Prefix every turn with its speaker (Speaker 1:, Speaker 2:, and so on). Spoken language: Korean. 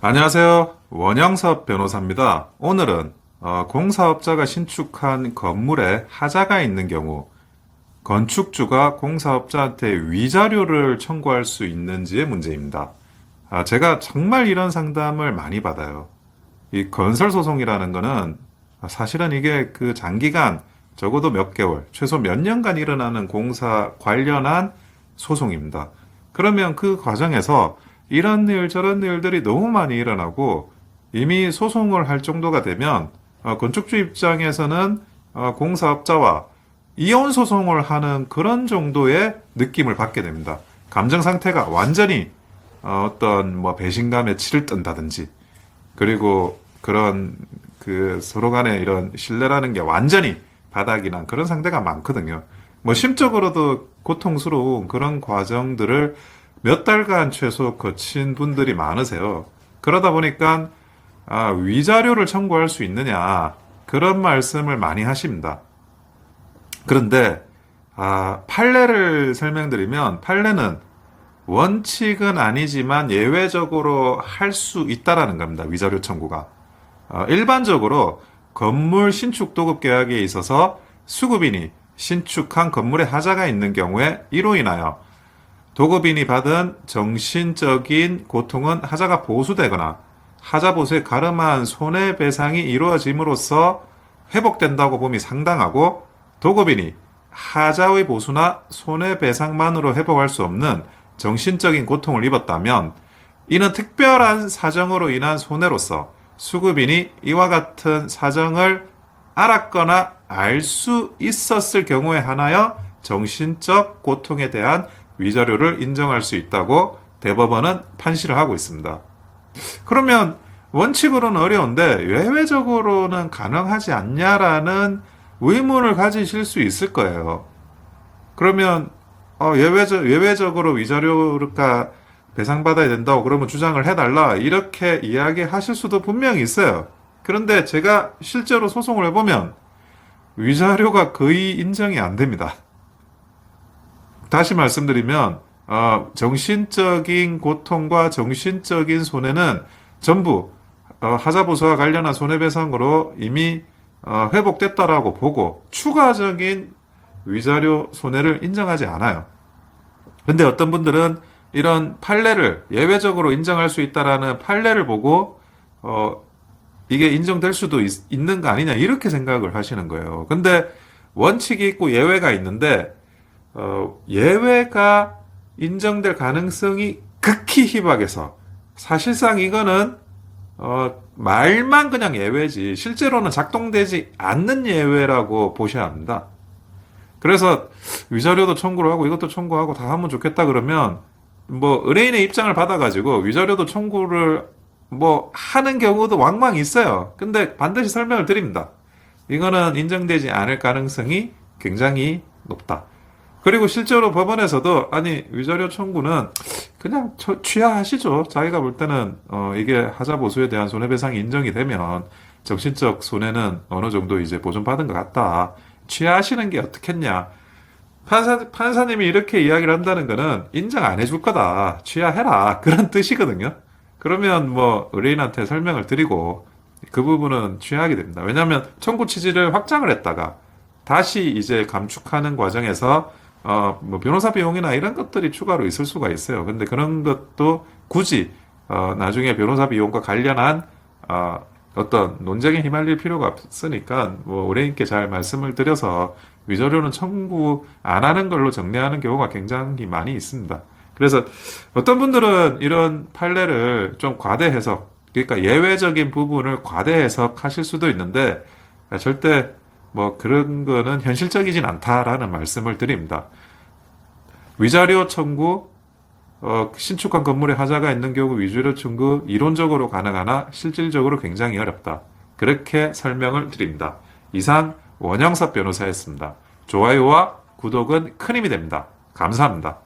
Speaker 1: 안녕하세요. 원영섭 변호사입니다. 오늘은 공사업자가 신축한 건물에 하자가 있는 경우 건축주가 공사업자한테 위자료를 청구할 수 있는지의 문제입니다. 제가 정말 이런 상담을 많이 받아요. 이 건설소송이라는 거는 사실은 이게 그 장기간 적어도 몇 개월, 최소 몇 년간 일어나는 공사 관련한 소송입니다. 그러면 그 과정에서 이런 일 저런 일들이 너무 많이 일어나고 이미 소송을 할 정도가 되면 건축주 입장에서는 공사업자와 이혼 소송을 하는 그런 정도의 느낌을 받게 됩니다. 감정 상태가 완전히 어떤 뭐 배신감에 치를 뜬다든지, 그리고 그런 그 서로 간의 이런 신뢰라는 게 완전히 바닥이 난 그런 상태가 많거든요. 뭐 심적으로도 고통스러운 그런 과정들을 몇 달간 최소 거친 분들이 많으세요. 그러다 보니까 위자료를 청구할 수 있느냐 그런 말씀을 많이 하십니다. 그런데 판례를 설명드리면, 판례는 원칙은 아니지만 예외적으로 할 수 있다라는 겁니다. 위자료 청구가. 일반적으로 건물 신축 도급 계약에 있어서 수급인이 신축한 건물에 하자가 있는 경우에 이로 인하여 도급인이 받은 정신적인 고통은 하자가 보수되거나 하자 보수에 가름한 손해배상이 이루어짐으로써 회복된다고 봄이 상당하고, 도급인이 하자의 보수나 손해배상만으로 회복할 수 없는 정신적인 고통을 입었다면 이는 특별한 사정으로 인한 손해로서 수급인이 이와 같은 사정을 알았거나 알 수 있었을 경우에 한하여 정신적 고통에 대한 위자료를 인정할 수 있다고 대법원은 판시를 하고 있습니다. 그러면 원칙으로는 어려운데 예외적으로는 가능하지 않냐라는 의문을 가지실 수 있을 거예요. 그러면 예외적으로 위자료가 배상받아야 된다고 그러면 주장을 해달라, 이렇게 이야기하실 수도 분명히 있어요. 그런데 제가 실제로 소송을 해보면 위자료가 거의 인정이 안 됩니다. 다시 말씀드리면 정신적인 고통과 정신적인 손해는 전부 하자보수와 관련한 손해배상으로 이미 회복됐다라고 보고 추가적인 위자료 손해를 인정하지 않아요. 근데 어떤 분들은 이런 판례를 예외적으로 인정할 수 있다라는 판례를 보고 이게 인정될 수도 있는 거 아니냐 이렇게 생각을 하시는 거예요. 근데 원칙이 있고 예외가 있는데 예외가 인정될 가능성이 극히 희박해서 사실상 이거는 말만 그냥 예외지 실제로는 작동되지 않는 예외라고 보셔야 합니다. 그래서 위자료도 청구를 하고 이것도 청구하고 다 하면 좋겠다 그러면 뭐 의뢰인의 입장을 받아가지고 위자료도 청구를 뭐 하는 경우도 왕왕 있어요. 근데 반드시 설명을 드립니다. 이거는 인정되지 않을 가능성이 굉장히 높다. 그리고 실제로 법원에서도 아니 위자료 청구는 그냥 취하하시죠. 자기가 볼 때는 이게 하자보수에 대한 손해배상이 인정이 되면 정신적 손해는 어느 정도 이제 보존받은 것 같다. 취하하시는 게 어떻겠냐. 판사님이 이렇게 이야기를 한다는 거는 인정 안 해줄 거다. 취하해라. 그런 뜻이거든요. 그러면 뭐 의뢰인한테 설명을 드리고 그 부분은 취하하게 됩니다. 왜냐하면 청구 취지를 확장을 했다가 다시 이제 감축하는 과정에서 뭐 변호사 비용이나 이런 것들이 추가로 있을 수가 있어요. 근데 그런 것도 굳이 나중에 변호사 비용과 관련한 어떤 논쟁에 휘말릴 필요가 없으니까 뭐 의뢰인께 잘 말씀을 드려서 위자료는 청구 안 하는 걸로 정리하는 경우가 굉장히 많이 있습니다. 그래서 어떤 분들은 이런 판례를 좀 과대 해석, 그러니까 예외적인 부분을 과대 해석하실 수도 있는데 절대 뭐 그런 거는 현실적이진 않다라는 말씀을 드립니다. 위자료 청구, 신축한 건물에 하자가 있는 경우 위자료 청구 이론적으로 가능하나 실질적으로 굉장히 어렵다. 그렇게 설명을 드립니다. 이상 원영섭 변호사였습니다. 좋아요와 구독은 큰 힘이 됩니다. 감사합니다.